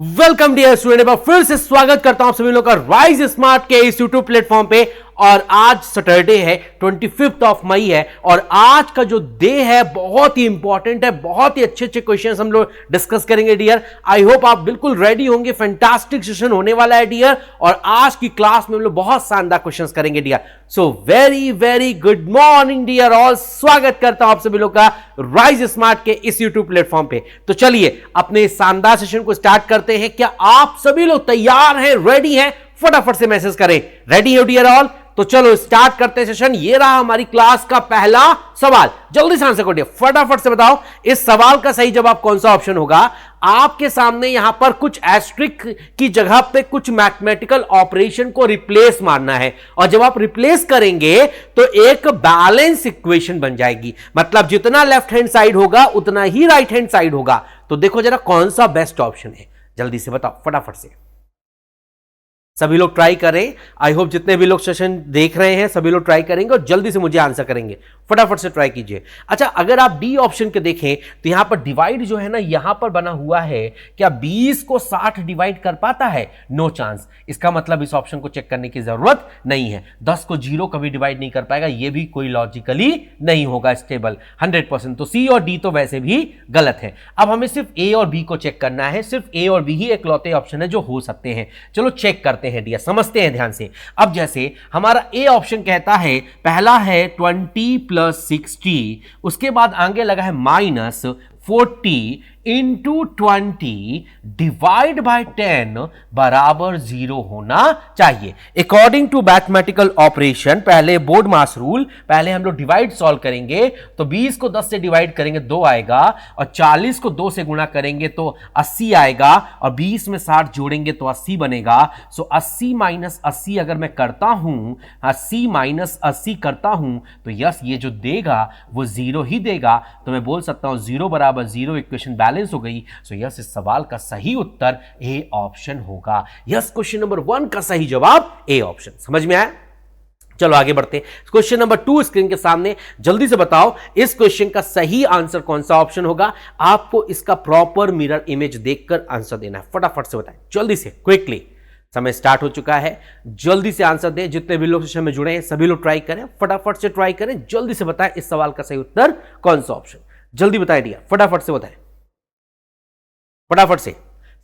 Welcome dear student. एक बार फिर से स्वागत करता हूं आप सभी लोगों का राइज स्मार्ट के इस यूट्यूब प्लेटफॉर्म पे। और आज सैटरडे है, 25 ऑफ मई है और आज का जो डे है बहुत ही इंपॉर्टेंट है। बहुत ही अच्छे अच्छे क्वेश्चंस हम लोग डिस्कस करेंगे डियर। आई होप आप बिल्कुल रेडी होंगे। फैंटास्टिक सेशन होने वाला है डियर और आज की क्लास में हम लोग बहुत शानदार क्वेश्चंस करेंगे dear. So very very good morning dear all. स्वागत करता हूं आप सभी लोग का राइज स्मार्ट के इस यूट्यूब प्लेटफॉर्म पे। तो चलिए अपने शानदार सेशन को स्टार्ट करते हैं। क्या आप सभी लोग तैयार हैं, रेडी हैं? फटाफट से मैसेज करें, रेडी हो डियर ऑल। तो चलो स्टार्ट करते हैं सेशन। ये रहा हमारी क्लास का पहला सवाल। जल्दी से आंसर करिए, फटाफट से बताओ इस सवाल का सही जवाब कौन सा ऑप्शन होगा। आपके सामने यहां पर कुछ एस्ट्रिक की जगह पे कुछ मैथमेटिकल ऑपरेशन को रिप्लेस मारना है और जब आप रिप्लेस करेंगे तो एक बैलेंस इक्वेशन बन जाएगी। मतलब जितना लेफ्ट हैंड साइड होगा उतना ही राइट हैंड साइड होगा। तो देखो जरा कौन सा बेस्ट ऑप्शन है, जल्दी से बताओ फटाफट से। सभी लोग ट्राई करें। आई होप जितने भी लोग सेशन देख रहे हैं सभी लोग ट्राई करेंगे और जल्दी से मुझे आंसर करेंगे। फटाफट से ट्राई कीजिए। अच्छा, अगर आप डी ऑप्शन के देखें तो यहां पर डिवाइड जो है ना, यहां पर बना हुआ है। क्या 20 को 60 डिवाइड कर पाता है? No chance. इसका मतलब इस ऑप्शन को चेक करने की जरूरत नहीं है। 10 को 0 कभी डिवाइड नहीं कर पाएगा, यह भी कोई लॉजिकली नहीं होगा स्टेबल 100%। तो सी और डी तो वैसे भी गलत है। अब हमें सिर्फ ए और बी को चेक करना है। सिर्फ ए और बी ही इकलौते ऑप्शन है जो हो सकते हैं। चलो चेक करते हैं डियर, समझते हैं ध्यान से। अब जैसे हमारा ए ऑप्शन कहता है, पहला है 20 + 60, उसके बाद आगे लगा है -40 × 20 डिवाइड बाय 10 बराबर 0 होना चाहिए। अकॉर्डिंग टू मैथमेटिकल ऑपरेशन, पहले बोर्ड मास रूल, पहले हम लोग डिवाइड सॉल्व करेंगे तो 20 को 10 से डिवाइड करेंगे 2 आएगा और 40 को 2 से गुणा करेंगे तो 80 आएगा और 20 में 60 जोड़ेंगे तो 80 बनेगा। सो 80 - 80 अगर मैं करता हूं, 80 - 80 करता हूं तो यस ये जो देगा वो 0 ही देगा। तो मैं बोल सकता हूं 0 = 0, इक्वेशन बैलेंस हो गई। सो यस इस सवाल का सही उत्तर ए ऑप्शन होगा। यस क्वेश्चन नंबर 1 का सही जवाब ए ऑप्शन। समझ में आया? चलो आगे बढ़ते हैं। क्वेश्चन नंबर 2 स्क्रीन के सामने। जल्दी से बताओ इस क्वेश्चन का सही आंसर कौन सा ऑप्शन होगा। आपको इसका प्रॉपर मिरर इमेज देखकर आंसर देना है। फटाफट से बताएं, जल्दी से, क्विकली। समय स्टार्ट हो चुका है, जल्दी से आंसर दें। जितने भी लोग सेशन में जुड़े हैं सभी लोग ट्राई करें, फटाफट से ट्राई करें। जल्दी से बताएं इस सवाल का सही उत्तर कौन सा ऑप्शन। जल्दी बताएं डियर, फटाफट से बताएं, फटाफट से।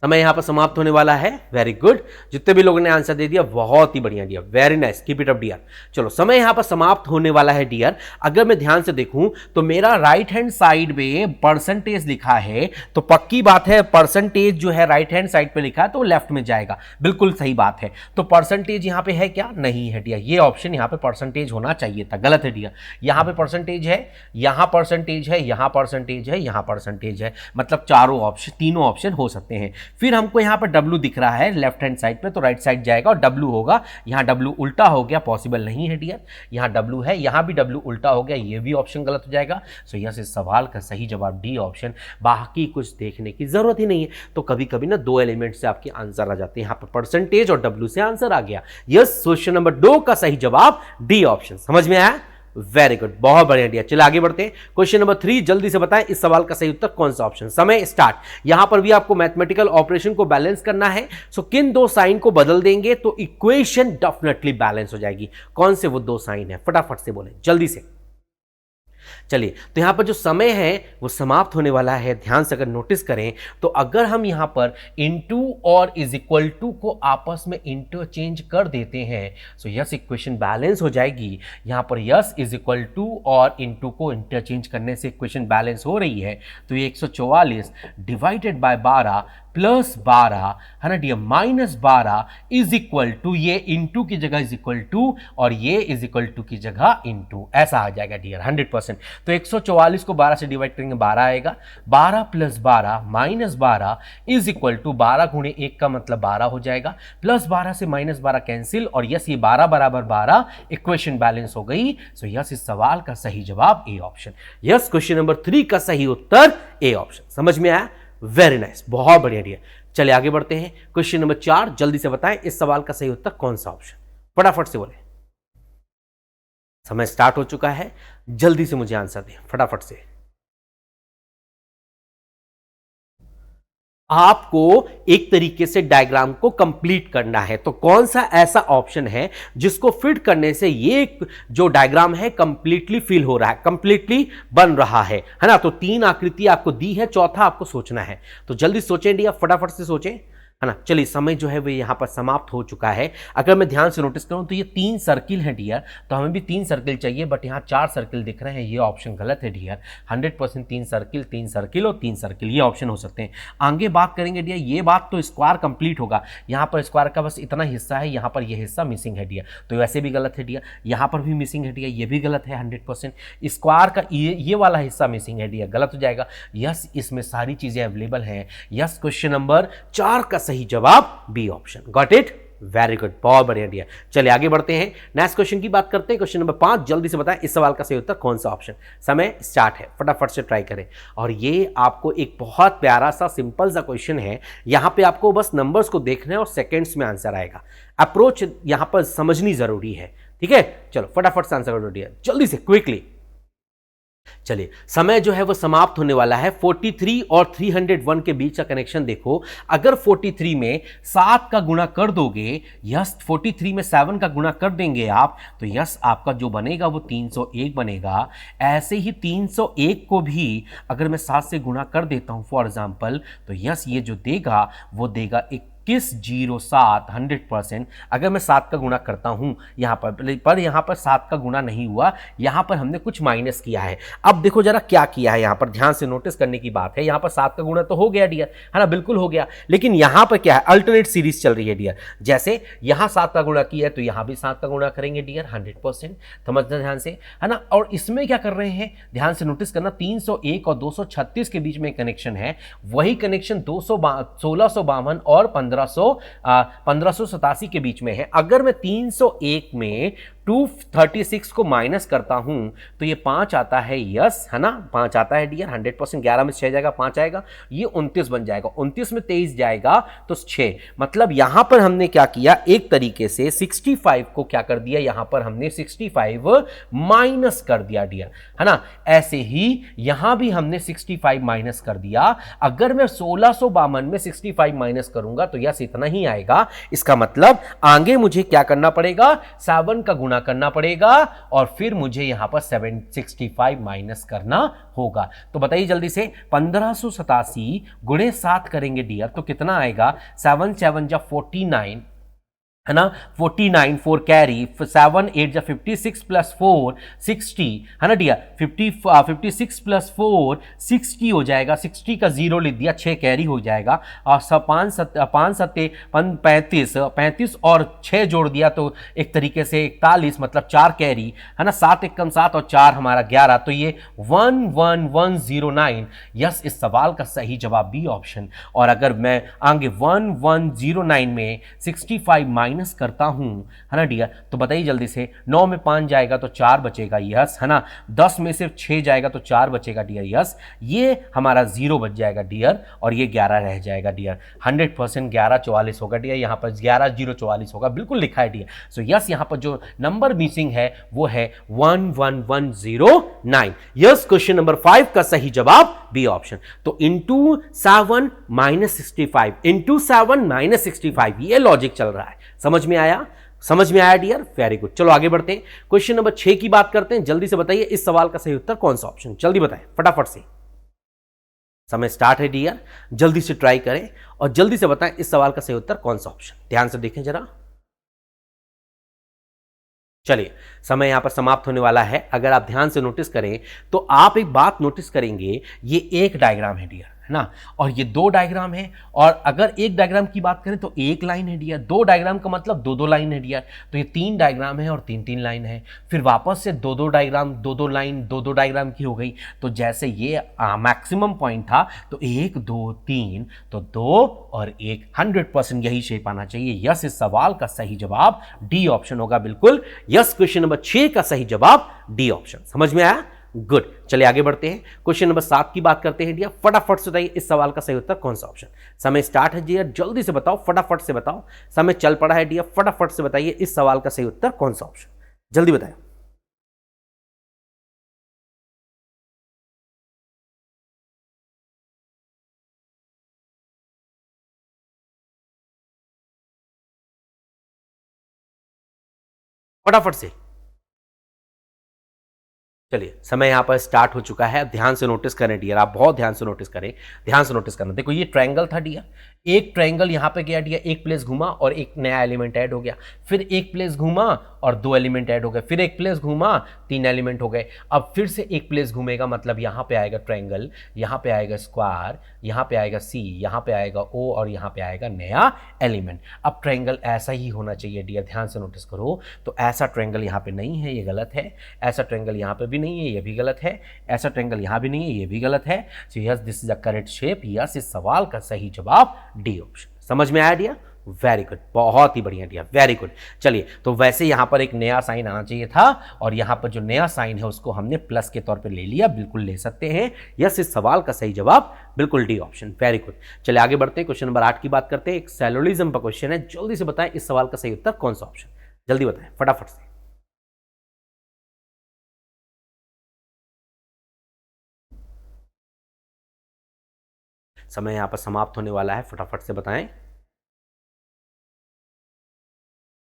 समय यहां पर समाप्त होने वाला है। वेरी गुड, जितने भी लोगों ने आंसर दे दिया बहुत ही बढ़िया dear, very nice, keep it up dear. चलो समय यहां पर समाप्त होने वाला है डियर। अगर मैं ध्यान से देखूं तो मेरा राइट हैंड साइड में परसेंटेज लिखा है, तो पक्की बात है परसेंटेज जो है राइट हैंड साइड पे लिखा है तो लेफ्ट में जाएगा। बिल्कुल सही बात है। तो परसेंटेज यहां पे है क्या? नहीं है डियर। ये ऑप्शन यहां पे परसेंटेज होना चाहिए था, गलत है डियर। यहां पे परसेंटेज है, यहां परसेंटेज है, यहां परसेंटेज है, यहां परसेंटेज है। मतलब चारों ऑप्शन, तीनों ऑप्शन हो सकते हैं। फिर हमको यहां पर W दिख रहा है लेफ्ट हैंड साइड पे, तो राइट साइड जाएगा और W होगा। यहां W उल्टा हो गया, पॉसिबल नहीं है डियर। यहां W है, यहां भी W उल्टा हो गया, ये भी ऑप्शन गलत हो जाएगा। सो यस इस सवाल का सही जवाब डी ऑप्शन। बाकी कुछ देखने की जरूरत ही नहीं है। तो कभी कभी ना 2 एलिमेंट से आपके आंसर आ जाते हैं। यहां पर परसेंटेज और W से आंसर आ गया। यस क्वेश्चन नंबर 2 का सही जवाब डी ऑप्शन। समझ में आया? वेरी गुड, बहुत बढ़िया डियर। चलिए आगे बढ़ते हैं। क्वेश्चन नंबर 3, जल्दी से बताएं इस सवाल का सही उत्तर कौन सा ऑप्शन। समय स्टार्ट। यहां पर भी आपको मैथमेटिकल ऑपरेशन को बैलेंस करना है। सो किन 2 साइन को बदल देंगे तो इक्वेशन डेफिनेटली बैलेंस हो जाएगी। कौन से वो 2 साइन है, फटाफट से बोलें जल्दी से। चलिए, तो यहां पर जो समय है वो समाप्त होने वाला है। ध्यान से अगर नोटिस करें तो अगर हम यहां पर इनटू और इज इक्वल टू को आपस में इंटरचेंज कर देते हैं सो यस इक्वेशन बैलेंस हो जाएगी। यहां पर यस इज इक्वल टू और इनटू को इंटरचेंज करने से इक्वेशन बैलेंस हो रही है। तो ये 144 डिवाइडेड बाय 12 + 12 है ना डियर, -12 इज इक्वल टू, ये इनटू की जगह इज इक्वल टू और ये इज इक्वल टू की जगह इनटू, ऐसा आ जाएगा डियर 100%। तो 144 को 12 से डिवाइड करेंगे 12 आएगा। 12 + 12 -12 इज इक्वल टू 12 × 1 का मतलब 12 हो जाएगा। +12 से -12 कैंसिल और यस ये 12 = 12, इक्वेशन बैलेंस हो गई। सो यस इस सवाल का सही जवाब A option. Yes question number 3 का सही उत्तर ए ऑप्शन। समझ में आया? वेरी नाइस, बहुत बढ़िया डियर। चलिए आगे बढ़ते हैं। क्वेश्चन नंबर 4, जल्दी से बताएं इस सवाल का सही उत्तर कौन सा ऑप्शन। फटाफट से बोले, समय स्टार्ट हो चुका है। जल्दी से मुझे आंसर दें फटाफट से। आपको एक तरीके से डायग्राम को कंप्लीट करना है। तो कौन सा ऐसा ऑप्शन है जिसको फिट करने से ये जो डायग्राम है कंप्लीटली फिल हो रहा है, कंप्लीटली बन रहा है ना। तो 3 आकृति आपको दी है, चौथा आपको सोचना है। तो जल्दी सोचें इंडिया, फटाफट से सोचें, है ना। चलिए, समय जो है वो यहां पर समाप्त हो चुका है। अगर मैं ध्यान से नोटिस करूं तो ये 3 सर्किल है डियर, तो हमें भी 3 सर्किल चाहिए, बट यहां 4 सर्किल दिख रहे हैं। ये ऑप्शन गलत है डियर। 100% 3 सर्किल, 3 सर्किल और 3 सर्किल, ये ऑप्शन हो सकते हैं। आगे बात करेंगे डियर, ये बात तो स्क्वायर कंप्लीट होगा। यहां पर स्क्वायर का बस इतना हिस्सा है, यहां पर यह हिस्सा मिसिंग है डियर, तो वैसे भी गलत है डियर। यहां पर भी मिसिंग है डियर, ये भी गलत है 100%। स्क्वायर का ये वाला हिस्सा मिसिंग है डियर, गलत हो जाएगा। यस, इसमें सारी चीजें अवेलेबल हैं। यस, क्वेश्चन नंबर 4 का सही जवाब B option. Got it, very good, बहुत बढ़िया डियर। चलिए आगे बढ़ते हैं, नेक्स्ट क्वेश्चन की बात करते हैं। क्वेश्चन नंबर 5, जल्दी से बताएं इस सवाल का सही उत्तर कौन सा ऑप्शन। समय स्टार्ट है, फटाफट से ट्राई करें। और ये आपको एक बहुत प्यारा सा सिंपल सा क्वेश्चन है। यहां पे आपको बस नंबर्स को देखना है और सेकंड्स में आंसर आएगा। अप्रोच यहां पर समझनी जरूरी है, ठीक है। चलो फटाफट से आंसर करो डियर, जल्दी से, क्विकली। चलिए, समय जो है वो समाप्त होने वाला है। 43 और 301 के बीच का कनेक्शन देखो। अगर 43 में 7 का गुणा कर दोगे, यस 43 में 7 का गुणा कर देंगे आप, तो यस आपका जो बनेगा वो 301 बनेगा। ऐसे ही 301 को भी अगर मैं 7 से गुणा कर देता हूं फॉर एग्जाम्पल, तो यस ये जो देगा वो देगा 2107, 100%। अगर मैं 7 का गुणा करता हूं यहां पर यहां पर 7 का गुणा नहीं हुआ, यहां पर हमने कुछ माइनस किया है। अब देखो जरा क्या किया है, यहां पर ध्यान से नोटिस करने की बात है। यहां पर 7 का गुणा तो हो गया डियर, है ना, बिल्कुल हो गया। लेकिन यहां पर क्या है, अल्टरनेट सीरीज चल रही है डियर। जैसे यहां 7 का गुणा किया है तो यहां भी 7 का गुणा करेंगे डियर, 100%। समझना ध्यान से, है ना। और इसमें क्या कर रहे हैं, ध्यान से नोटिस करना, 301 और 236 के बीच में कनेक्शन है। वही कनेक्शन 1652 और 1587 के बीच में है। अगर मैं 301 में 236 को माइनस करता हूं तो ये 5 आता है, यस, है ना, 5 आता है डियर, 100%। 11 में 6 जाएगा, 5 आएगा, ये 29 बन जाएगा। 29 में 23 जाएगा तो 6। मतलब यहां पर हमने क्या किया, एक तरीके से 65 को क्या कर दिया, यहां पर हमने 65 माइनस कर दिया डियर, है ना। ऐसे ही यहां भी हमने 65 माइनस कर दिया। अगर मैं 1652 में 65 माइनस करूंगा तो यस इतना ही आएगा। इसका मतलब आगे मुझे क्या करना पड़ेगा, 7 का गुणा करना पड़ेगा और फिर मुझे यहां पर 765 माइनस करना होगा। तो बताइए जल्दी से, 1587 गुणे 7 करेंगे डियर तो कितना आएगा, 7 7 जा 49, है ना, 49 4 कैरी, 7 8 जा 56 प्लस 4 60, है ना डियर। 56 प्लस 4 60 हो जाएगा। 60 का 0 लिख दिया, 6 कैरी हो जाएगा। और 5 सत्ते 35 और 6 जोड़ दिया तो एक तरीके से 41, मतलब 4 कैरी, है ना। 7 1 7 और 4 हमारा 11, तो ये 11109। यस, इस सवाल का सही जवाब बी ऑप्शन। और अगर मैं आगे 1109 में 65 माइनस करता हूं, है ना डियर, तो बताइए जल्दी से, 9 में 5 जाएगा तो 4 बचेगा, यस, है ना। 10 में सिर्फ 6 जाएगा तो 4 बचेगा डियर, यस। ये हमारा 0 बच जाएगा डियर और ये 11 रह जाएगा डियर। 100% 1144 होगा डियर, यहां पर 11044 होगा, बिल्कुल लिखा है डियर। सो यस, यहां पर जो नंबर मिसिंग है वो है 11109। यस, क्वेश्चन नंबर 5 का सही जवाब बी ऑप्शन। तो इंटू 7 माइनस 65, इंटू 7 माइनस 65, ये लॉजिक चल रहा है। समझ में आया, समझ में आया डियर, वेरी गुड। चलो आगे बढ़ते हैं, क्वेश्चन नंबर 6 की बात करते हैं। जल्दी से बताइए इस सवाल का सही उत्तर कौन सा ऑप्शन, जल्दी बताएं फटाफट से। समय स्टार्ट है डियर, जल्दी से ट्राई करें और जल्दी से बताएं इस सवाल का सही उत्तर कौन सा ऑप्शन। ध्यान से देखें जरा। चलिए, समय यहां पर समाप्त होने वाला है। अगर आप ध्यान से नोटिस करें तो आप एक बात नोटिस करेंगे, ये एक डायग्राम है डियर, है ना, और ये 2 डायग्राम है। और अगर एक डायग्राम की बात करें तो एक लाइन है डियर, 2 डायग्राम का मतलब 2-2 लाइन है डियर। तो ये 3 डायग्राम है और 3-3 लाइन है। फिर वापस से 2-2 डायग्राम, 2-2 लाइन, 2-2 डायग्राम की हो गई। तो जैसे ये मैक्सिमम पॉइंट था तो 1 2 3, तो 2 और 1, 100% यही शेप आना चाहिए। यस, इस सवाल का सही जवाब डी ऑप्शन होगा, बिल्कुल यस। क्वेश्चन नंबर 6 का सही जवाब डी ऑप्शन। समझ में आया, गुड। चलिए आगे बढ़ते हैं, क्वेश्चन नंबर 7 की बात करते हैं डियर। फटाफट से बताइए इस सवाल का सही उत्तर कौन सा ऑप्शन। समय स्टार्ट है डियर, जल्दी से बताओ, फटाफट से बताओ। समय चल पड़ा है डियर, फटाफट से बताइए इस सवाल का सही उत्तर कौन सा ऑप्शन, जल्दी बताएं। फटाफट से। चलिए, समय यहां पर स्टार्ट हो चुका है। ध्यान से नोटिस करें डियर, आप बहुत ध्यान से नोटिस करें, ध्यान से नोटिस करना। देखो ये ट्रायंगल था डियर, एक ट्रायंगल यहां पे गया डियर, एक प्लेस घूमा और एक नया एलिमेंट ऐड हो गया, फिर एक प्लेस घूमा और दो एलिमेंट ऐड हो गए, फिर एक प्लेस घूमा, तीन एलिमेंट हो गए। अब फिर से एक प्लेस घूमेगा, मतलब यहां पे आएगा ट्रायंगल, यहां पे आएगा स्क्वायर, यहां पे आएगा सी, यहां पे आएगा ओ और यहां पे आएगा नया एलिमेंट। अब ट्रायंगल ऐसा ही होना चाहिए डियर, ध्यान से नोटिस करो। तो ऐसा ट्रायंगल यहां पे नहीं है, ये गलत है। ऐसा ट्रायंगल यहां पे भी नहीं है, ये भी गलत है। ऐसा ट्रायंगल यहां भी नहीं है, ये भी गलत है। So yes, this is a correct shape. Yes, इस सवाल का सही जवाब डी ऑप्शन। समझ में आया डियर? वेरी गुड, बहुत ही बढ़िया डियर, वेरी गुड। चलिए, तो वैसे यहां पर एक नया साइन आना चाहिए था और यहां पर जो नया साइन है उसको हमने प्लस के तौर पे ले लिया, बिल्कुल ले सकते हैं। यस, इस सवाल का सही जवाब बिल्कुल डी ऑप्शन, वेरी गुड। चलिए आगे बढ़ते हैं, क्वेश्चन नंबर 8 की बात करते हैं। एक सैलोलिज्म का क्वेश्चन है, जल्दी से बताएं इस सवाल का सही उत्तर कौन सा ऑप्शन, जल्दी बताएं फटाफट से। समय यहां पर समाप्त होने वाला है, फटाफट से बताएं।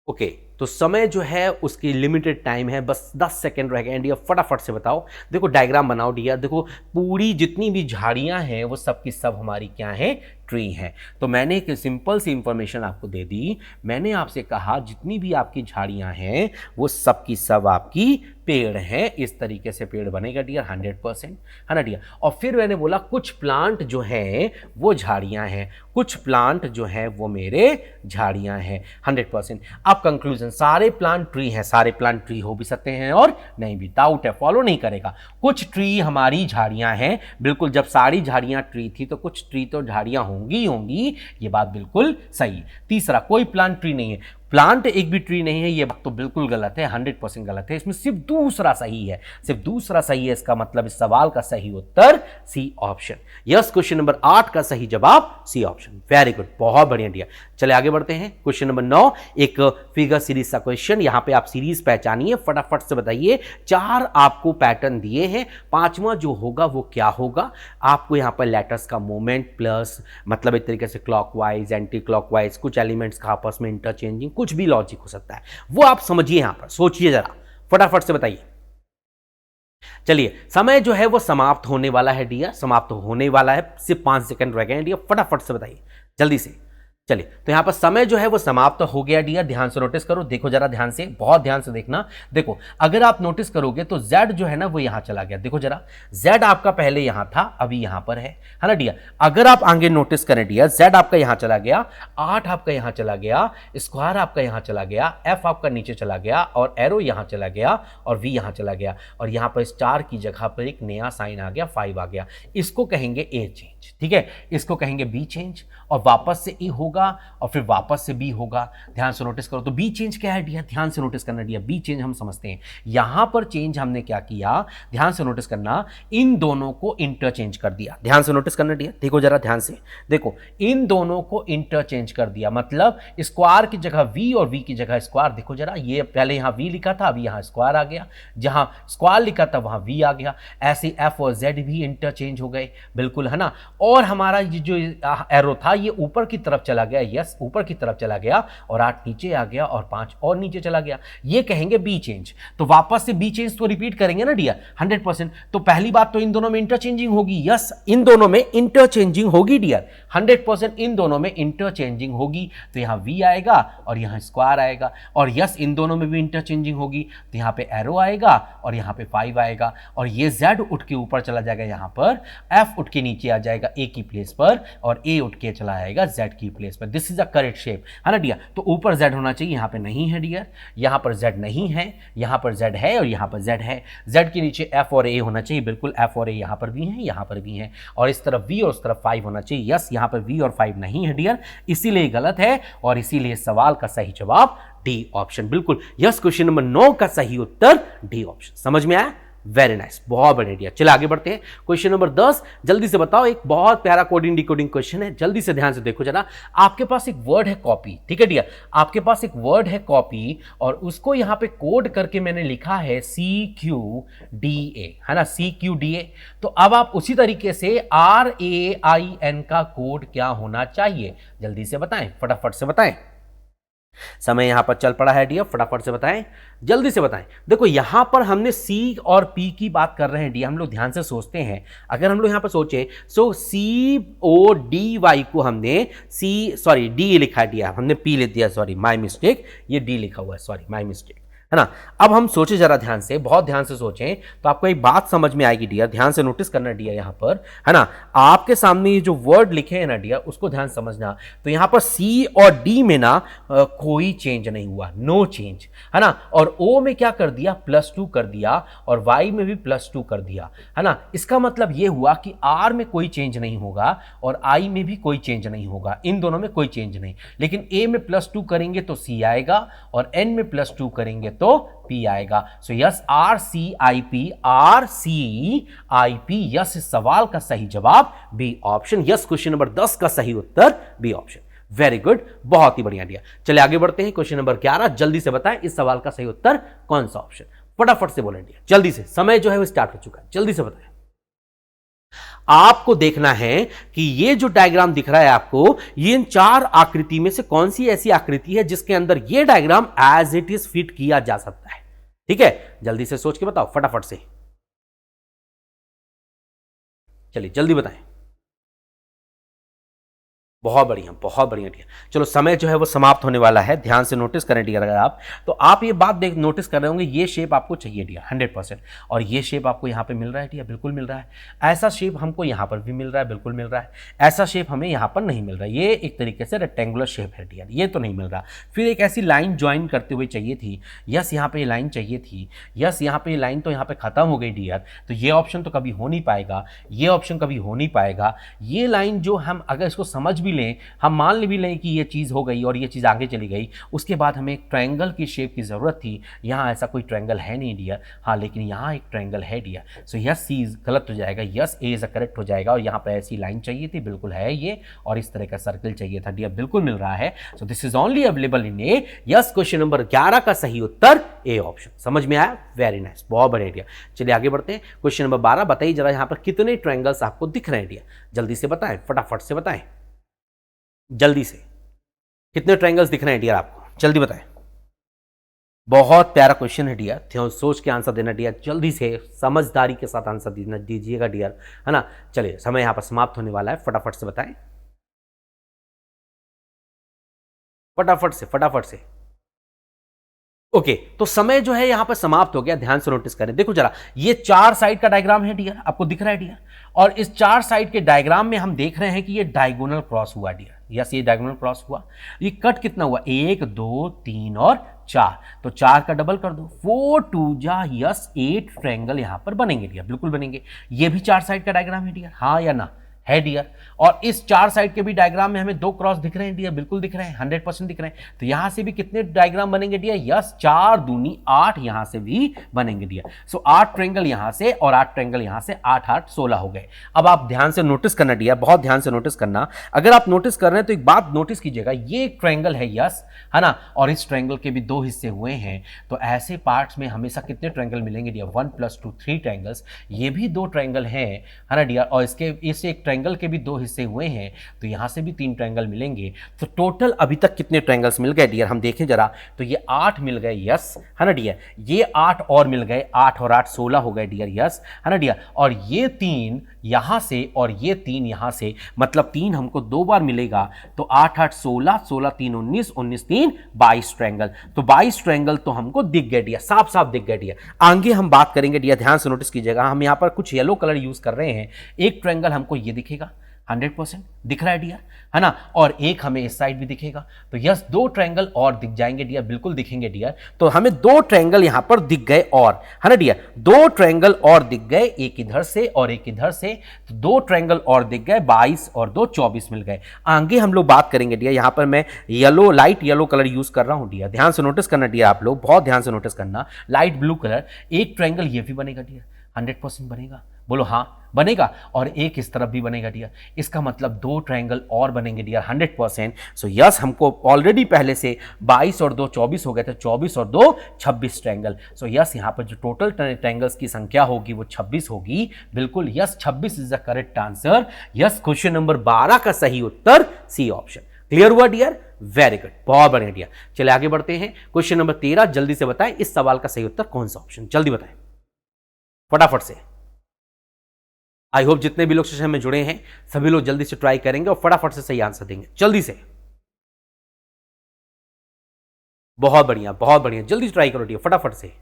ओके, तो समय जो है उसकी लिमिटेड टाइम है, बस 10 सेकंड रह गए। डियर फटाफट से बताओ। देखो डायग्राम बनाओ डियर। देखो पूरी जितनी भी झाड़ियां हैं वो सब की सब हमारी क्या है, ट्री हैं। तो मैंने एक सिंपल सी इंफॉर्मेशन आपको दे दी। मैंने आपसे कहा जितनी भी आपकी झाड़ियां हैं वो सब की सब आपकी पेड़ हैं। इस तरीके से पेड़ बनेगा डियर, 100%, है ना डियर। और फिर मैंने बोला कुछ प्लांट जो हैं वो झाड़ियां हैं, कुछ प्लांट जो हैं वो मेरे झाड़ियां हैं, 100%। अब कंक्लूजन, सारे प्लांट ट्री हैं, सारे प्लांट ट्री हो भी सकते हैं और नहीं भी, डाउट है, फॉलो नहीं करेगा। कुछ ट्री हमारी झाड़ियां हैं, बिल्कुल। जब सारी झाड़ियां ट्री थी तो कुछ ट्री तो झाड़ियां होंगी होंगी, ये बात बिल्कुल सही है। तीसरा, कोई प्लांट ट्री नहीं है, प्लांट एक भी ट्री नहीं है, ये बात तो बिल्कुल गलत है, 100% गलत है। इसमें सिर्फ दूसरा सही है, सिर्फ दूसरा सही है। इसका मतलब इस सवाल का सही उत्तर C option. Yes, question number 8 का सही जवाब सी ऑप्शन, वेरी गुड, बहुत बढ़िया दिया। चले आगे बढ़ते हैं, क्वेश्चन नंबर 9, एक फिगर सीरीज का क्वेश्चन। यहां पे आप सीरीज पहचानिए, फटाफट से बताइए। 4 आपको पैटर्न दिए हैं, 5वां जो होगा वो क्या होगा। आपको यहां पर लेटर्स का मूवमेंट प्लस, मतलब एक तरीके से क्लॉकवाइज, एंटी क्लॉकवाइज, कुछ एलिमेंट्स का आपस में इंटरचेंजिंग, कुछ भी लॉजिक हो सकता है, वो आप समझिए। यहां पर सोचिए जरा, फटाफट से बताइए। चलिए, समय जो है वो समाप्त होने वाला है डियर, समाप्त होने वाला है, सिर्फ 5 सेकंड रह गए हैं डियर, फटाफट से बताइए जल्दी से। चलिए, तो यहां पर समय जो है वो समाप्त हो गया डियर, ध्यान से नोटिस करो। देखो जरा ध्यान से, बहुत ध्यान से देखना। देखो अगर आप नोटिस करोगे तो z जो है ना वो यहां चला गया। देखो जरा, z आपका पहले यहां था, अभी यहां पर है ना डियर। अगर आप आगे नोटिस करें डियर, z आपका यहां चला गया, 8 आपका यहां चला गया, स्क्वायर आपका यहां चला गया, f आपका नीचे चला गया और एरो यहां चला गया और v यहां चला गया और यहां पर स्टार की जगह पर एक नया साइन आ गया, 5 आ गया। इसको कहेंगे a चेंज, ठीक है, इसको कहेंगे b चेंज और वापस से a होगा और फिर वापस से बी होगा। ध्यान से नोटिस करो, तो बी चेंज क्या है डियर, ध्यान से नोटिस करना डियर। बी चेंज हम समझते हैं, यहां पर चेंज हमने क्या किया, ध्यान से नोटिस करना, इन दोनों को इंटरचेंज कर दिया। ध्यान से नोटिस करना डियर, देखो जरा ध्यान से देखो, इन दोनों को इंटरचेंज कर दिया, मतलब स्क्वायर की जगह वी और वी की जगह स्क्वायर। देखो जरा, ये पहले यहां वी लिखा था, अभी यहां स्क्वायर आ गया, जहां स्क्वायर लिखा था वहां वी आ गया। ऐसे एफ और जेड भी इंटरचेंज हो गए, बिल्कुल, है ना। और हमारा ये जो एरो था ये ऊपर की तरफ चला गया, यस ऊपर की तरफ चला गया और 8 नीचे आ गया और 5 और नीचे चला गया, ये कहेंगे बी चेंज। तो वापस से बी चेंज तो रिपीट करेंगे ना डियर, 100%। तो पहली बात तो इन दोनों में इंटरचेंजिंग होगी, यस इन दोनों में इंटरचेंजिंग होगी डियर, 100% इन दोनों में इंटरचेंजिंग होगी। तो यहां वी आएगा और यहां स्क्वायर आएगा और यस इन दोनों में भी इंटरचेंजिंग होगी, तो यहां पे एरो आएगा और यहां पे 5 आएगा और ये z उठ के ऊपर चला जाएगा, यहां पर f उठ के नीचे आ जाएगा a की प्लेस पर और a उठ के चला आएगा z की प्लेस पर। This is a correct shape, है ना डियर। तो ऊपर z होना चाहिए, यहां पे नहीं है डियर, यहां पर z नहीं है, यहां पर z है और यहां पर z है। z के नीचे f और a होना चाहिए, बिल्कुल f और a यहां पर भी है, यहां पर भी है और इस तरफ v और उस तरफ 5 होना चाहिए। यस यहां पर v और 5 नहीं है डियर, इसीलिए गलत है और इसीलिए सवाल का सही जवाब डी ऑप्शन, बिल्कुल। यस क्वेश्चन नंबर 9 का सही उत्तर डी ऑप्शन। समझ में आया, वेरी नाइस, बहुत बढ़िया डियर। चलिए आगे बढ़ते हैं, क्वेश्चन नंबर 10, जल्दी से बताओ। एक बहुत प्यारा कोडिंग डिकोडिंग क्वेश्चन है, जल्दी से ध्यान से देखो जरा। आपके पास एक वर्ड है कॉपी, ठीक है डियर, आपके पास एक वर्ड है कॉपी और उसको यहां पे कोड करके मैंने लिखा है CQDA, है ना, CQDA। तो अब आप उसी तरीके से RAIN का कोड क्या होना चाहिए, जल्दी से बताएं, फटाफट से बताएं। समय यहां पर चल पड़ा है डियर, फटाफट से बताएं, जल्दी से बताएं। देखो यहां पर हमने सी और पी की बात कर रहे हैं डियर, हम लोग ध्यान से सोचते हैं। अगर हम लोग यहां पर सोचे सो सी ओ डी वाई को हमने डी लिखा दिया, हमने पी लिख दिया, सॉरी माय मिस्टेक, ये डी लिखा हुआ है, सॉरी माय मिस्टेक, है ना। अब हम सोचे जरा ध्यान से, बहुत ध्यान से सोचें तो आपको एक बात समझ में आएगी डियर, ध्यान से नोटिस करना डियर यहां पर, है ना। आपके सामने ये जो वर्ड लिखे हैं ना डियर, उसको ध्यान समझना। तो यहां पर सी और डी में ना कोई चेंज नहीं हुआ, नो चेंज, है ना। और ओ में क्या कर दिया, +2 कर दिया, और वाई में भी +2 कर दिया, है ना। इसका मतलब ये हुआ कि आर में कोई चेंज नहीं होगा और आई में भी कोई चेंज नहीं होगा, इन दोनों में कोई चेंज नहीं। लेकिन ए में +2 करेंगे तो सी आएगा, और एन में +2 करेंगे तो पी आएगा। So yes R C I P, R C I P, yes इस सवाल का सही जवाब B option. Yes question number 10 का सही उत्तर बी ऑप्शन। वेरी गुड, बहुत ही बढ़िया दिया। चलिए आगे बढ़ते हैं, क्वेश्चन नंबर 11, जल्दी से बताएं इस सवाल का सही उत्तर कौन सा ऑप्शन, फटाफट से बोलें दिया, जल्दी से, समय जो है वो स्टार्ट हो चुका है, जल्दी से बताएं। आपको देखना है कि ये जो डायग्राम दिख रहा है आपको, ये इन 4 आकृति में से कौन सी ऐसी आकृति है जिसके अंदर ये diagram as it is fit किया जा सकता है। ठीक है, जल्दी से सोच के बताओ फटाफट से, चलिए जल्दी बताएं। बहुत बढ़िया, बहुत बढ़िया डियर। चलो समय जो है वो समाप्त होने वाला है, ध्यान से नोटिस करें डियर। अगर आप तो आप ये बात देख नोटिस कर रहे होंगे, ये शेप आपको चाहिए डियर 100%, और ये शेप आपको यहाँ पे मिल रहा है डियर, बिल्कुल मिल रहा है। ऐसा शेप हमको यहाँ पर भी मिल रहा है, बिल्कुल मिल रहा है। ऐसा शेप हमें यहाँ पर नहीं मिल रहा है, ये एक तरीके से रेक्टेंगुलर शेप है डियर, ये तो नहीं मिल रहा। फिर एक ऐसी लाइन ज्वाइन करते हुए चाहिए थी, यस यहाँ पे ये लाइन चाहिए थी, यस यहाँ पे ये लाइन तो यहाँ पे खत्म हो गई डियर, तो ये ऑप्शन तो कभी हो नहीं पाएगा, ये ऑप्शन कभी हो नहीं पाएगा। ये लाइन जो हम अगर इसको समझ भी लें, हम मान भी लें कि ये चीज़ हो गई और ये चीज़ आगे चली गई, उसके बाद हमें एक ट्रायंगल की शेप की ज़रूरत थी। यहाँ ऐसा कोई ट्रायंगल है नहीं डियर, हाँ लेकिन यहाँ एक ट्रायंगल है डियर। सो यस सी गलत हो जाएगा, यस ए इज करेक्ट हो जाएगा। और यहाँ पर ऐसी लाइन चाहिए थी, बिल्कुल है ये, और इस तरह का सर्कल चाहिए था डियर, बिल्कुल मिल रहा है। So this is only available in A. Yes question number 11 का सही उत्तर ए ऑप्शन। समझ में आया? वेरी नाइस, बहुत बढ़िया डियर। चलिए आगे बढ़ते हैं, क्वेश्चन नंबर 12, बताइए जरा यहाँ पर कितने ट्रायंगल्स आपको दिख रहे हैं डियर, जल्दी से बताएं, फटाफट से बताएं, जल्दी से, कितने ट्रायंगल्स दिख रहे हैं डियर आपको, जल्दी बताएं। बहुत प्यारा क्वेश्चन है डियर, सोच के आंसर देना डियर, जल्दी से समझदारी के साथ आंसर दीजिएगा डियर, है ना। चलिए समय यहां पर समाप्त होने वाला है, फटाफट से बताएं, फटाफट से, फटाफट से। ओके तो समय जो है यहां पर समाप्त हो गया, ध्यान से नोटिस करें। देखो जरा, ये 4 साइड का डायग्राम है डियर, आपको दिख रहा है डियर, और इस 4 साइड के डायग्राम में हम देख रहे हैं कि ये डायगोनल क्रॉस हुआ डियर, यस ये डायगोनल क्रॉस हुआ। ये कट कितना हुआ, 1 2 3 और 4, तो 4 का डबल कर दो, 4 2 जा यस 8 ट्रायंगल यहां पर बनेंगे डियर, बिल्कुल बनेंगे। ये भी 4 साइड का डायग्राम है डियर, हाँ या ना, है डियर। और इस 4 साइड के भी डायग्राम में हमें 2 क्रॉस दिख रहे हैं डियर, बिल्कुल दिख रहे हैं, 100% दिख रहे हैं। तो यहां से भी कितने डायग्राम बनेंगे डियर, यस 4 दूनी 8 यहां से भी बनेंगे डियर। सो 8 ट्रायंगल यहां से और 8 ट्रायंगल यहां से, 8 8 16 हो गए। अब आप ध्यान से नोटिस करना डियर, बहुत ध्यान से नोटिस करना। अगर आप नोटिस कर रहे हैं तो एक बात नोटिस कीजिएगा, ये एक ट्रायंगल है यस, है ना, और इस ट्रायंगल के भी 2 हिस्से हुए हैं। तो ऐसे पार्ट्स में हमेशा कितने ट्रायंगल मिलेंगे डियर, 1 + 2 3 ट्रायंगल्स। ये भी 2 ट्रायंगल हैं, है ना डियर, और इसके इस एक ट्रायंगल के भी 2 हिस्से हुए हैं, तो यहां से भी 3 ट्रायंगल मिलेंगे। तो टोटल अभी तक कितने ट्रायंगल्स मिल गए डियर, हम देखें जरा, तो ये 8 मिल गए यस, है ना डियर, ये 8 और मिल गए, 8 और 8 16 हो गए डियर, यस, है ना डियर। और ये 3 यहां से और ये 3 यहां से, मतलब 3 हमको 2 बार मिलेगा, तो 8 8 16, 16 3 19, 19 3 22 ट्रायंगल। तो 22 ट्रायंगल तो हमको दिख गए डियर, साफ साफ दिख गए डियर। आगे हम बात करेंगे डियर, ध्यान से नोटिस कीजिएगा, हम यहां पर कुछ येलो कलर यूज कर रहे हैं। एक ट्रायंगल हमको ये दिखेगा, 100% दिख रहा है डियर, है ना, और एक हमें इस साइड भी दिखेगा। तो यस 2 ट्रायंगल और दिख जाएंगे डियर, बिल्कुल दिखेंगे डियर। तो हमें 2 ट्रायंगल यहां पर दिख गए, और है ना डियर, 2 ट्रायंगल और दिख गए, एक इधर से और एक इधर से, तो 2 ट्रायंगल और दिख गए, 22 और 2 24 मिल गए। आगे हम लोग बात करेंगे डियर, यहां पर मैं yellow, light yellow colour use कर रहा हूं डियर, ध्यान से नोटिस करना डियर, आप लोग बहुत ध्यान से नोटिस करना, लाइट ब्लू कलर। एक ट्रायंगल ये भी बनेगा डियर, 100% बनेगा, बोलो हाँ बनेगा, और एक इस तरफ भी बनेगा डियर। इसका मतलब 2 ट्रायंगल और बनेंगे डियर, 100%। सो यस हमको ऑलरेडी पहले से 22 और 2 24 हो गए थे, 24 और 2 26 ट्रायंगल। सो यस यहाँ पर जो टोटल ट्रायंगल्स की संख्या होगी वो 26 होगी, बिल्कुल yes 26 is the correct answer. Yes question number 12 का सही उत्तर सी ऑप्शन। क्लियर हुआ डियर, वेरी गुड, बहुत बढ़िया डियर। चलिए आगे बढ़ते हैं। क्वेश्चन नंबर 13, जल्दी से बताएं इस सवाल का सही उत्तर कौन सा ऑप्शन, जल्दी बताएं फटाफट से। आई होप जितने भी लोग सेशन में जुड़े हैं सभी लोग जल्दी से ट्राई करेंगे और फटाफट से सही आंसर देंगे, जल्दी से। बहुत बढ़िया, बहुत बढ़िया, जल्दी से ट्राई करो डियर, फटाफट से।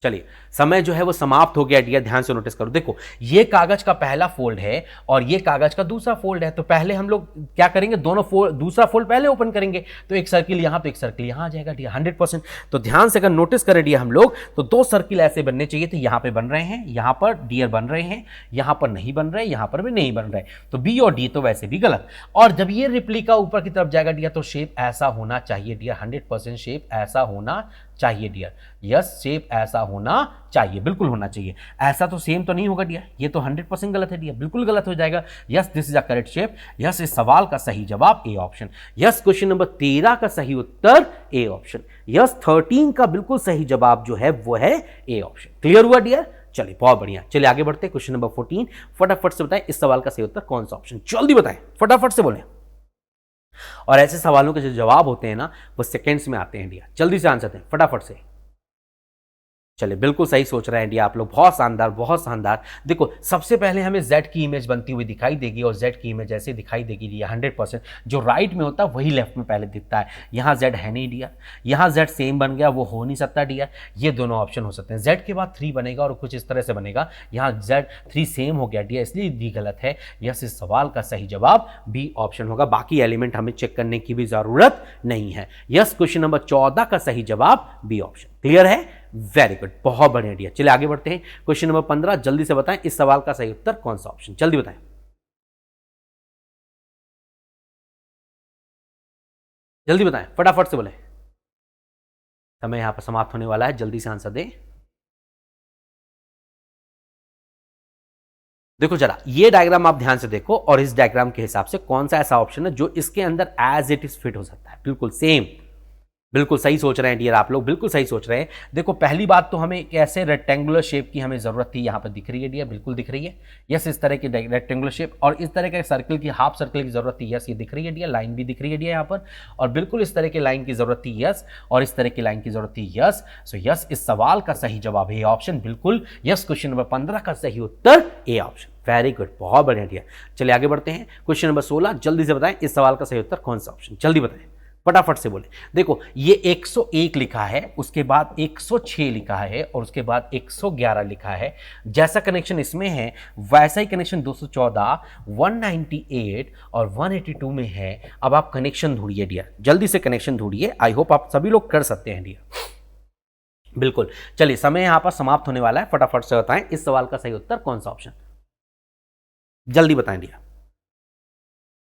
चलिए समय जो है वो समाप्त हो गया डियर, ध्यान से नोटिस करो। देखो ये कागज का पहला फोल्ड है और ये कागज का दूसरा फोल्ड है, तो पहले हम लोग क्या करेंगे, दोनों फोल्ड, दूसरा फोल्ड पहले ओपन करेंगे, तो एक सर्किल यहां तो एक सर्किल यहां आ जाएगा डियर 100%। तो ध्यान से अगर नोटिस करें डियर हम लोग, तो दो सर्किल ऐसे बनने चाहिए थे, यहां पर बन रहे हैं, यहां पर डियर बन रहे हैं, यहां पर नहीं बन रहे, यहां पर भी नहीं बन रहे, तो बी और डी तो वैसे भी गलत। और जब ये रिप्लिका ऊपर की तरफ जाएगा डियर, तो शेप ऐसा होना चाहिए डियर, 100% शेप ऐसा होना चाहिए डियर। यस, शेप ऐसा होना चाहिए, बिल्कुल होना चाहिए। ऐसा तो सेम तो नहीं होगा डियर, ये तो 100% गलत है डियर, बिल्कुल गलत हो जाएगा। Yes, this is a correct shape. Yes, इस सवाल का सही जवाब A option. Yes, question number 13 का सही उत्तर ए ऑप्शन। यस, 13 का बिल्कुल सही जवाब जो है वो है ए ऑप्शन। क्लियर हुआ डियर? चलिए बहुत बढ़िया। चलिए आगे बढ़ते हैं। क्वेश्चन नंबर 14, फटाफट से बताएं इस सवाल का सही उत्तर कौन सा ऑप्शन, जल्दी बताएं, फटाफट से बोलें। और ऐसे सवालों के जो जवाब होते हैं ना वो सेकंड्स में आते हैं इंडिया, जल्दी से आंसर दें फटाफट से। चलिए बिल्कुल सही सोच रहे हैं इंडिया आप लोग, बहुत शानदार, बहुत शानदार। देखो सबसे पहले हमें Z की इमेज बनती हुई दिखाई देगी और Z की इमेज ऐसे दिखाई देगी डियर 100%। जो राइट में होता है वही लेफ्ट में पहले दिखता है। यहाँ Z है नहीं डियर, यहाँ Z सेम बन गया, वो हो नहीं सकता डियर। ये दोनों ऑप्शन हो सकते हैं। Z के बाद 3 बनेगा और कुछ इस तरह से बनेगा, यहाँ Z3 सेम हो गया डियर, इसलिए डी गलत है। यस, इस सवाल का सही जवाब बी ऑप्शन होगा। बाकी एलिमेंट हमें चेक करने की भी जरूरत नहीं है। यस, क्वेश्चन नंबर 14 का सही जवाब बी ऑप्शन। क्लियर है? वेरी गुड, बहुत बढ़िया डियर। चलिए आगे बढ़ते हैं। क्वेश्चन नंबर 15, जल्दी से बताएं इस सवाल का सही उत्तर कौन सा ऑप्शन, जल्दी बताएं, जल्दी बताएं, फटाफट से बोले। समय यहां पर समाप्त होने वाला है, जल्दी से आंसर दें। देखो जरा ये डायग्राम आप ध्यान से देखो और इस डायग्राम के हिसाब से कौन सा ऐसा ऑप्शन है जो इसके अंदर एज इट इज फिट हो सकता है। बिल्कुल सेम, बिल्कुल सही सोच रहे हैं डियर आप लोग, बिल्कुल सही सोच रहे हैं। देखो पहली बात तो हमें एक ऐसे रेक्टेंगुलर शेप की हमें जरूरत थी, यहाँ पर दिख रही है डियर, बिल्कुल दिख रही है। यस, इस तरह की रेक्टेंगुलर शेप और इस तरह के सर्कल की, हाफ सर्कल की जरूरत थी। यस, ये दिख रही है डियर, लाइन भी दिख रही है डियर यहाँ पर, और बिल्कुल इस तरह की लाइन की जरूरत थी। यस, और इस तरह की लाइन की जरूरत थी। यस, सो यस, इस सवाल का सही जवाब है ऑप्शन, बिल्कुल। यस, क्वेश्चन नंबर 15 का सही उत्तर ए ऑप्शन। वेरी गुड, बहुत बढ़िया डियर। चलिए आगे बढ़ते हैं। क्वेश्चन नंबर 16, जल्दी से बताएं इस सवाल का सही उत्तर कौन सा ऑप्शन, जल्दी बताएं, फटाफट से बोले। देखो ये 101 लिखा है, उसके बाद 106 लिखा है और उसके बाद 111 लिखा है। जैसा कनेक्शन इसमें है वैसा ही कनेक्शन 214, 198 और 182 में है। अब आप कनेक्शन ढूंढिए डियर, जल्दी से कनेक्शन ढूंढिए। आई होप आप सभी लोग कर सकते हैं डियर, बिल्कुल। चलिए समय यहां पर समाप्त होने वाला है, फटाफट से बताएं इस सवाल का सही उत्तर कौन सा ऑप्शन, जल्दी बताएं डियर।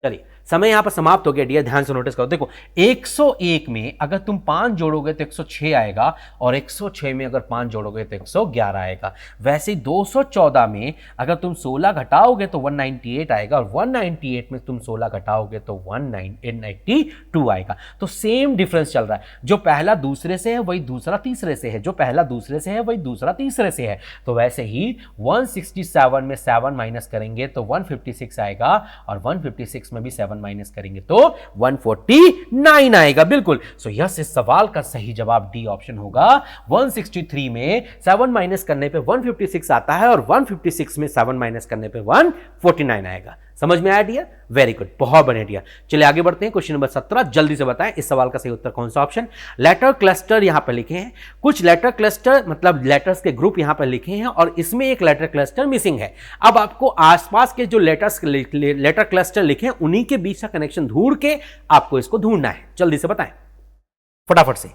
चलिए समय यहां पर समाप्त हो गया डियर, ध्यान से नोटिस करो। देखो 101 में अगर तुम 5 जोड़ोगे तो 106 आएगा और 106 में अगर 5 जोड़ोगे तो 111 आएगा। वैसे 214 में अगर तुम 16 घटाओगे तो 198 आएगा और 198 में तुम 16 घटाओगे तो 192 आएगा। तो सेम डिफरेंस चल रहा है, जो पहला दूसरे से है वही दूसरा तीसरे से है, जो पहला दूसरे से है वही दूसरा तीसरे से है। तो वैसे ही 167 में 7 माइनस करेंगे तो 156 आएगा और 156 में भी 7 माइनस करेंगे तो 149 आएगा, बिल्कुल। सो यस, इस सवाल का सही जवाब डी ऑप्शन होगा। 163 में 7 माइनस करने पे 156 आता है और 156 में 7 माइनस करने पे 149 आएगा। समझ में आया डियर? वेरी गुड, बहुत बढ़िया डियर। चलिए आगे बढ़ते हैं। क्वेश्चन नंबर 17, जल्दी से बताएं इस सवाल का सही उत्तर कौन सा ऑप्शन। लेटर क्लस्टर यहां पर लिखे हैं, कुछ लेटर क्लस्टर मतलब लेटर्स के ग्रुप यहां पर लिखे हैं और इसमें एक लेटर क्लस्टर मिसिंग है। अब आपको आसपास के जो लेटर क्लस्टर लिखे हैं उन्हीं के बीच का कनेक्शन ढूंढ के आपको इसको ढूंढना है, जल्दी से बताएं फटाफट से।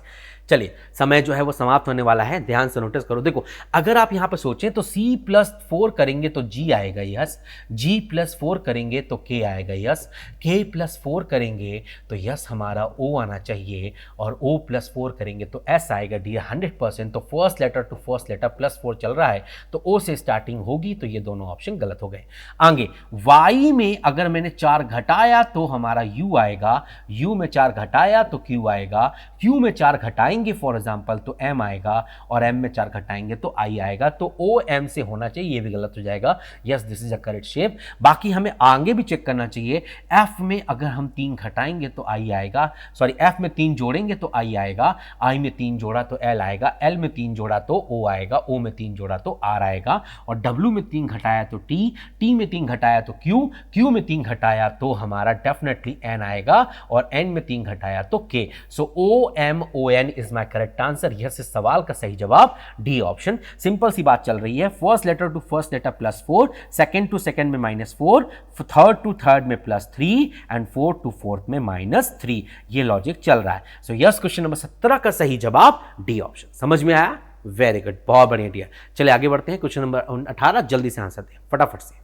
चलिए समय जो है वो समाप्त होने वाला है, ध्यान से नोटिस करो। देखो अगर आप यहां पर सोचें तो C+4 करेंगे तो G आएगा, यस। G+4 करेंगे तो K आएगा, यस। K+4 करेंगे तो यस हमारा O आना चाहिए और O+4 करेंगे तो S आएगा डी 100%। तो first letter to first letter +4 चल रहा है तो O से स्टार्टिंग होगी, तो ये दोनों ऑप्शन गलत हो गए। आगे Y में अगर मैंने 4 घटाया तो हमारा U आएगा, U में 4 घटाया तो Q आएगा, Q में 4 घटाएंगे घटाएंगे फॉर एग्जाम्पल तो m आएगा, और m में 4 घटाएंगे तो i आएगा, तो o m से होना चाहिए, ये भी गलत हो जाएगा। Yes, this is a correct shape. बाकी हमें आगे भी चेक करना चाहिए, f में अगर हम 3 घटाएंगे तो i आएगा, सॉरी f में 3 जोड़ेंगे तो i आएगा, i में 3 जोड़ा तो l आएगा, l में 3 जोड़ा तो o आएगा, o में 3 जोड़ा तो r आएगा, और w में 3 घटाया तो t, t में 3 घटाया तो q, q में 3 घटाया तो हमारा डेफिनेटली n आएगा, और n में 3 घटाया तो k। So o m o n is my correct answer. Yes, इस सवाल का सही जवाब डी ऑप्शन। सिंपल सी बात चल रही है, first letter to first letter +4, second to second में -4, थर्ड टू थर्ड में +3 एंड फोर्थ टू फोर्थ में -3, ये लॉजिक चल रहा है। सो यस, क्वेश्चन नंबर 17 का सही जवाब डी ऑप्शन। समझ में आया? वेरी गुड, बहुत बढ़िया डियर। चलिए आगे बढ़ते हैं, क्वेश्चन नंबर 18 जल्दी से आंसर दें फटाफट से।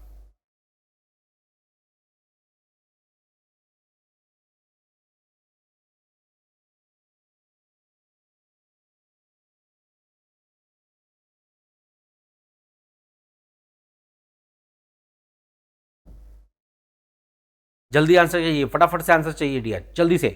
जल्दी आंसर चाहिए, फटाफट से आंसर चाहिए डियर, जल्दी से।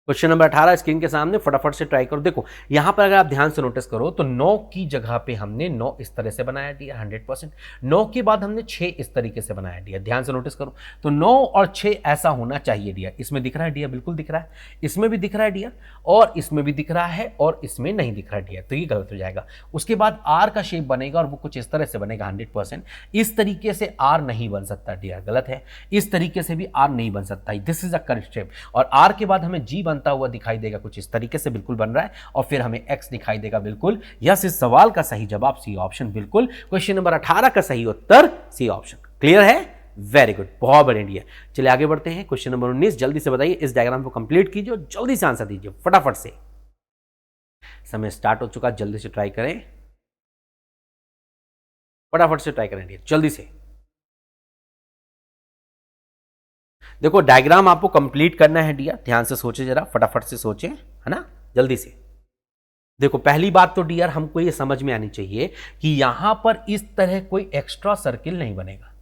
क्वेश्चन नंबर 18 स्क्रीन के सामने, फटाफट से ट्राई करो। देखो यहां पर अगर आप ध्यान से नोटिस करो तो 9 की जगह पे हमने 9 इस तरह से बनाया डियर 100%, 9 के बाद हमने 6 इस तरीके से बनाया डियर, ध्यान से नोटिस करो। तो 9 और 6 ऐसा होना चाहिए डियर, इसमें दिख रहा है डियर, बिल्कुल दिख रहा है, इसमें भी दिख रहा है डियर, और इसमें भी दिख रहा है, और इसमें नहीं दिख रहा है डियर, तो ये गलत हो जाएगा। उसके बाद आर का शेप बनेगा, और वो कुछ इस तरह से बनेगा 100%, इस तरीके से आर नहीं बन सकता डियर, गलत है, इस तरीके से भी आर नहीं बन सकता, this is a correct shape. और आर के बाद हमें जी बनता हुआ दिखाई देगा, कुछ इस तरीके से बिल्कुल बन रहा है, और फिर हमें एक्स दिखाई देगा, बिल्कुल। यस, इस सवाल का सही जवाब सी ऑप्शन, बिल्कुल। क्वेश्चन नंबर 18 का सही उत्तर सी ऑप्शन। क्लियर है? वेरी गुड, बहुत बढ़िया। चलिए आगे बढ़ते हैं, क्वेश्चन नंबर 19 जल्दी से बताइए, इस डायग्राम को कंप्लीट कीजिए और जल्दी से आंसर दीजिए फटाफट से। समय स्टार्ट हो चुका, जल्दी से ट्राई करें, फटाफट से ट्राई करें जल्दी से। देखो डायग्राम आपको कंप्लीट करना है डियर, ध्यान से सोचे, जरा फटाफट से सोचें, है ना, जल्दी से। देखो पहली बात तो डियर हमको ये समझ में आनी चाहिए कि यहां पर इस तरह कोई एक्स्ट्रा सर्किल नहीं बनेगा,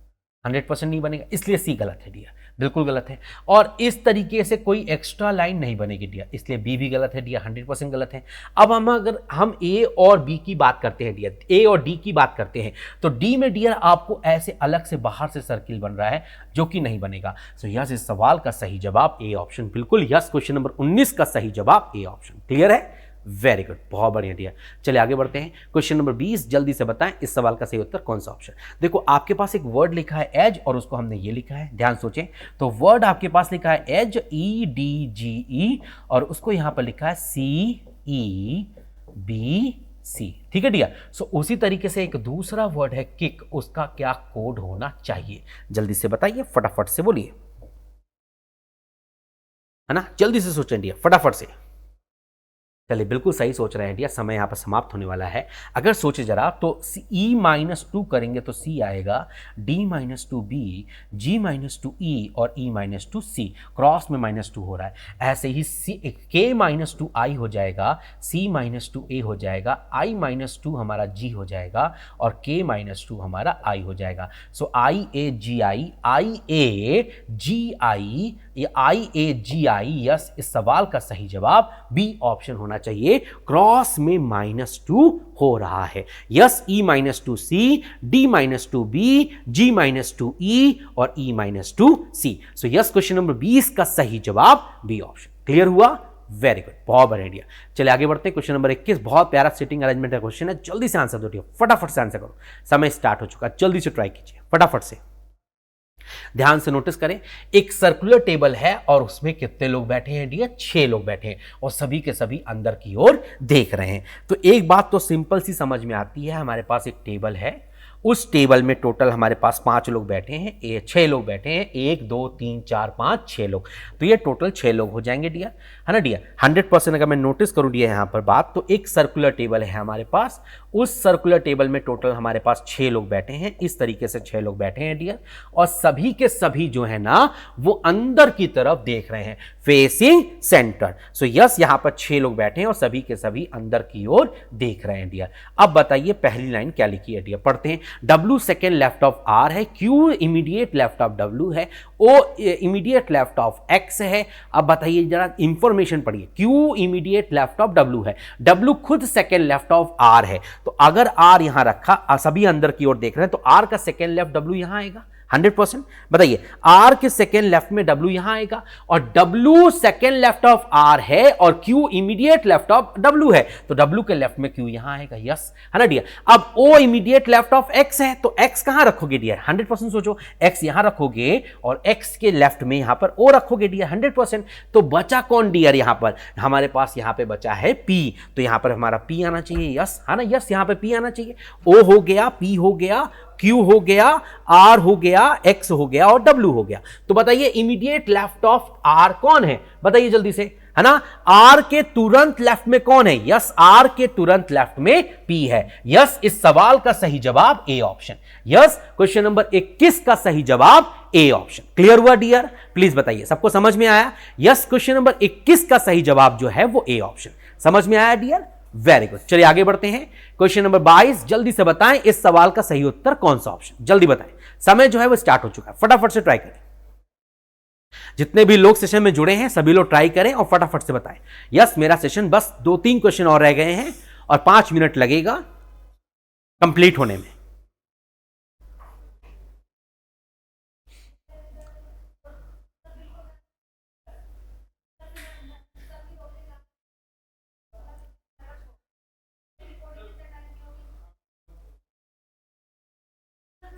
100% नहीं बनेगा, इसलिए सी गलत है डियर, बिल्कुल गलत है। और इस तरीके से कोई एक्स्ट्रा लाइन नहीं बनेगी डियर, इसलिए बी भी गलत है डियर, 100% गलत है। अब अगर हम ए और बी की बात करते हैं डियर, ए और डी की बात करते हैं, तो डी में डियर आपको ऐसे अलग से बाहर से सर्किल बन रहा है, जो कि नहीं बनेगा। सो यस, इस सवाल का सही जवाब ए ऑप्शन, बिल्कुल। यस, क्वेश्चन नंबर 19 का सही जवाब ए ऑप्शन। क्लियर है? वेरी गुड, बहुत बढ़िया डियर। चलिए आगे बढ़ते हैं, क्वेश्चन नंबर 20 जल्दी से बताएं, इस सवाल का सही उत्तर कौन सा ऑप्शन। देखो आपके पास एक वर्ड लिखा है एज, और उसको हमने ये लिखा है, ध्यान सोचें। तो वर्ड आपके पास लिखा है एज, EDGE, और उसको यहां पर लिखा है CEBC, ठीक है डियर। सो उसी तरीके से एक दूसरा वर्ड है किक, उसका क्या कोड होना चाहिए, जल्दी से बताइए, फटाफट से बोलिए, है ना, जल्दी से सोचें डियर, फटाफट से। चलिए बिल्कुल सही सोच रहे हैं डियर, समय यहाँ पर समाप्त होने वाला है। अगर सोचे जरा तो E-2 करेंगे तो C आएगा, D-2B, G-2E और E-2C, क्रॉस में -2 हो रहा है। ऐसे ही K-2I हो जाएगा, C-2A हो जाएगा, I-2 हमारा G हो जाएगा, और K-2 हमारा I हो जाएगा। सो IAGI, IAGI, यस, इस सवाल का सही जवाब बी ऑप्शन होना चाहिए, क्रॉस में -2 हो रहा है। यस, E-2C, D-2B, G-2E और E-2C। So yes, question number 20 का सही जवाब बी ऑप्शन। क्लियर हुआ? वेरी गुड, बहुत बढ़िया। चलिए आगे बढ़ते हैं, क्वेश्चन नंबर 21 बहुत प्यारा सिटिंग अरेंजमेंट का क्वेश्चन है, जल्दी से आंसर दो, फटाफट से आंसर करो, समय स्टार्ट हो चुका, जल्दी से ट्राई कीजिए फटाफट से। ध्यान से नोटिस करें, एक सर्कुलर टेबल है और उसमें कितने लोग बैठे हैं डियर, 6 लोग बैठे हैं, और सभी के सभी अंदर की ओर देख रहे हैं। तो एक बात तो सिंपल सी समझ में आती है, हमारे पास एक टेबल है, उस टेबल में टोटल हमारे पास 5 लोग बैठे हैं, 6 लोग बैठे हैं, 1 2 3 4 5 6 लोग, तो ये टोटल 6 लोग हो जाएंगे डियर, है ना डियर। 100% अगर मैं नोटिस करूं डियर यहाँ पर बात, तो एक सर्कुलर टेबल है हमारे पास, उस सर्कुलर टेबल में टोटल हमारे पास 6 लोग बैठे हैं, इस तरीके से 6 लोग बैठे हैं डियर, और सभी के सभी जो है ना वो अंदर की तरफ देख रहे हैं। Facing centre. सो यस, यहां पर 6 लोग बैठे हैं और सभी के सभी अंदर की ओर देख रहे हैं डियर। अब बताइए पहली लाइन क्या लिखी है डियर, पढ़ते हैं। W second left of R है, Q immediate left of W है, O immediate left of X है। अब बताइए जरा इंफॉर्मेशन पढ़िए, Q immediate left of W है, W खुद सेकेंड लेफ्ट ऑफ R है। तो अगर R यहां रखा, सभी अंदर की ओर देख रहे हैं, तो R का सेकेंड लेफ्ट W यहां आएगा 100%। बताइए R के सेकेंड लेफ्ट में W यहां आएगा, और W second left of R है और Q immediate left of W है, तो W के लेफ्ट में Q यहां आएगा, यस है ना डियर। अब O immediate left of X है, तो X कहां रखोगे डियर, 100% सोचो, X यहां रखोगे और X के लेफ्ट में यहां पर O रखोगे डियर 100%। तो बचा कौन डियर, यहां पर हमारे पास यहां पे बचा है P, तो यहां पर हमारा P आना चाहिए, यस है ना, यस यहां पे P आना चाहिए। O हो गया, P हो गया, Q हो गया, R हो गया, X हो गया और W हो गया। तो बताइए इमीडिएट लेफ्ट ऑफ R कौन है, बताइए जल्दी से, है ना। R के तुरंत लेफ्ट में कौन है, यस R के तुरंत लेफ्ट में P है। यस, इस सवाल का सही जवाब A option. Yes, question number 21 का सही जवाब ए ऑप्शन। क्लियर हुआ डियर, प्लीज बताइए सबको समझ में आया। यस, क्वेश्चन नंबर 21 का सही जवाब जो है वो ए ऑप्शन। समझ में आया डियर, वेरी गुड। चलिए आगे बढ़ते हैं, क्वेश्चन नंबर 22। जल्दी से बताएं इस सवाल का सही उत्तर कौन सा ऑप्शन, जल्दी बताएं, समय जो है वो स्टार्ट हो चुका है, फटाफट से ट्राई करें। जितने भी लोग सेशन में जुड़े हैं सभी लोग ट्राई करें और फटाफट से बताएं। यस, मेरा सेशन बस 2-3 क्वेश्चन और रह गए हैं और 5 मिनट लगेगा कंप्लीट होने में।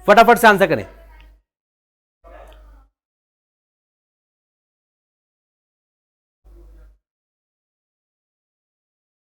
फटाफट से आंसर करें।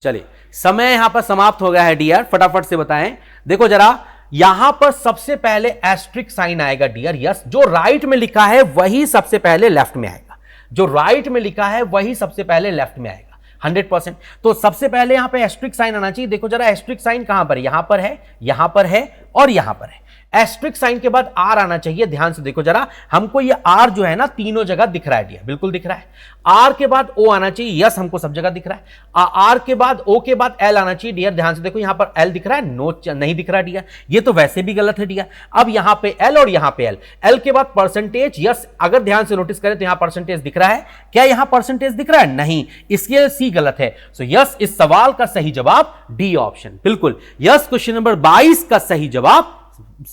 चलिए, समय यहां पर समाप्त हो गया है डियर, फटाफट से बताएं। देखो जरा, यहां पर सबसे पहले एस्ट्रिक साइन आएगा डियर। यस, जो राइट में लिखा है वही सबसे पहले लेफ्ट में आएगा, जो राइट में लिखा है वही सबसे पहले लेफ्ट में आएगा 100%। तो सबसे पहले यहां पे एस्ट्रिक साइन आना चाहिए। देखो जरा, एस्ट्रिक साइन कहां पर है, यहां पर है, यहां पर है और यहां पर है। एस्ट्रिक साइन के बाद आर आना चाहिए। ध्यान से देखो जरा, हमको ये आर जो है ना तीनों जगह दिख रहा है डियर, बिल्कुल दिख रहा है। आर के बाद ओ आना चाहिए, यस हमको सब जगह दिख रहा है। आर के बाद ओ के बाद एल आना चाहिए डियर। ध्यान से देखो, यहां पर एल दिख रहा है, नो नहीं दिख रहा डियर, ये तो वैसे भी गलत है डियर। अब यहां पे एल और यहां पे एल, एल के बाद परसेंटेज, यस अगर ध्यान से नोटिस करें तो यहां परसेंटेज दिख रहा है, क्या यहां परसेंटेज दिख रहा है, नहीं, इसके सी गलत है। सो यस, इस सवाल का सही जवाब डी ऑप्शन, बिल्कुल यस। क्वेश्चन नंबर 22 का सही जवाब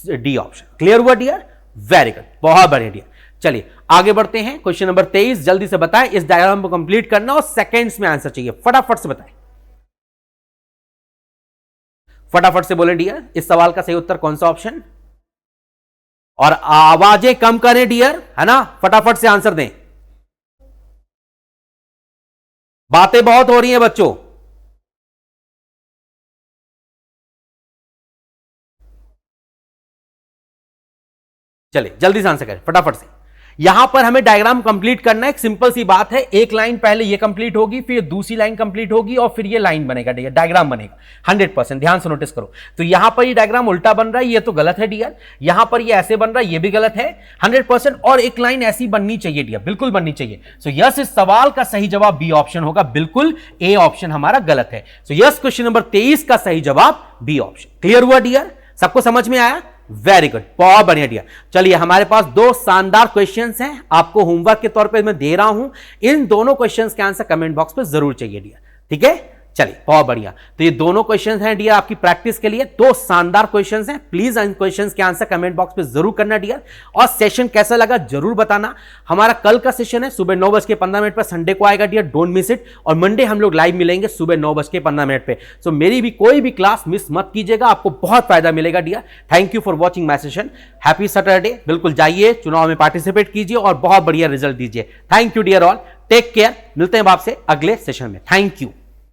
डी ऑप्शन। क्लियर हुआ डियर, वेरी गुड, बहुत बढ़िया डियर। चलिए आगे बढ़ते हैं, क्वेश्चन नंबर 23। जल्दी से बताएं, इस डायग्राम को कंप्लीट करना और सेकंड्स में आंसर चाहिए, फटाफट से बताएं, फटाफट से बोले डियर, इस सवाल का सही उत्तर कौन सा ऑप्शन। और आवाजें कम करें डियर, है ना, फटाफट से आंसर दें, बातें बहुत हो रही हैं बच्चों। चलिए जल्दी से आंसर करें फटाफट से। यहां पर हमें डायग्राम कंप्लीट करना है, एक सिंपल सी बात है, एक लाइन पहले ये कंप्लीट होगी, फिर दूसरी लाइन कंप्लीट होगी और फिर ये लाइन बनेगा डियर, डायग्राम बनेगा 100%। ध्यान से नोटिस करो, तो यहां पर ये डायग्राम उल्टा बन रहा है, ये तो गलत है डियर। यहां पर ये ऐसे बन रहा है, ये भी गलत है 100%। और एक लाइन ऐसी बननी चाहिए डियर, बिल्कुल बननी चाहिए। सो यस, इस सवाल का सही जवाब बी ऑप्शन होगा, बिल्कुल ए ऑप्शन हमारा गलत है। सो यस, क्वेश्चन नंबर 23 का सही जवाब बी ऑप्शन। क्लियर हुआ डियर, सबको समझ में आया, वेरी गुड, बहुत बढ़िया डियर। चलिए हमारे पास 2 शानदार क्वेश्चंस हैं, आपको होमवर्क के तौर पे मैं दे रहा हूं। इन दोनों क्वेश्चंस के आंसर कमेंट बॉक्स पे जरूर चाहिए डियर, ठीक है। चलिए बहुत बढ़िया, तो ये दोनों क्वेश्चंस हैं डियर आपकी प्रैक्टिस के लिए, 2 शानदार क्वेश्चंस हैं। प्लीज इन क्वेश्चंस के आंसर कमेंट बॉक्स पे जरूर करना डियर, और सेशन कैसा लगा जरूर बताना। हमारा कल का सेशन है सुबह 9:15 पर, संडे को आएगा डियर, डोंट मिस इट। और मंडे हम लोग लाइव मिलेंगे सुबह 9:15 पे। सो मेरी भी कोई भी क्लास मिस मत कीजिएगा, आपको बहुत फायदा मिलेगा dear. Thank you for watching my session, happy Saturday. बिल्कुल जाइए, चुनाव में पार्टिसिपेट कीजिए और बहुत बढ़िया रिजल्ट दीजिए। Thank you dear all, take care, मिलते हैं आपसे अगले सेशन में। Thank you.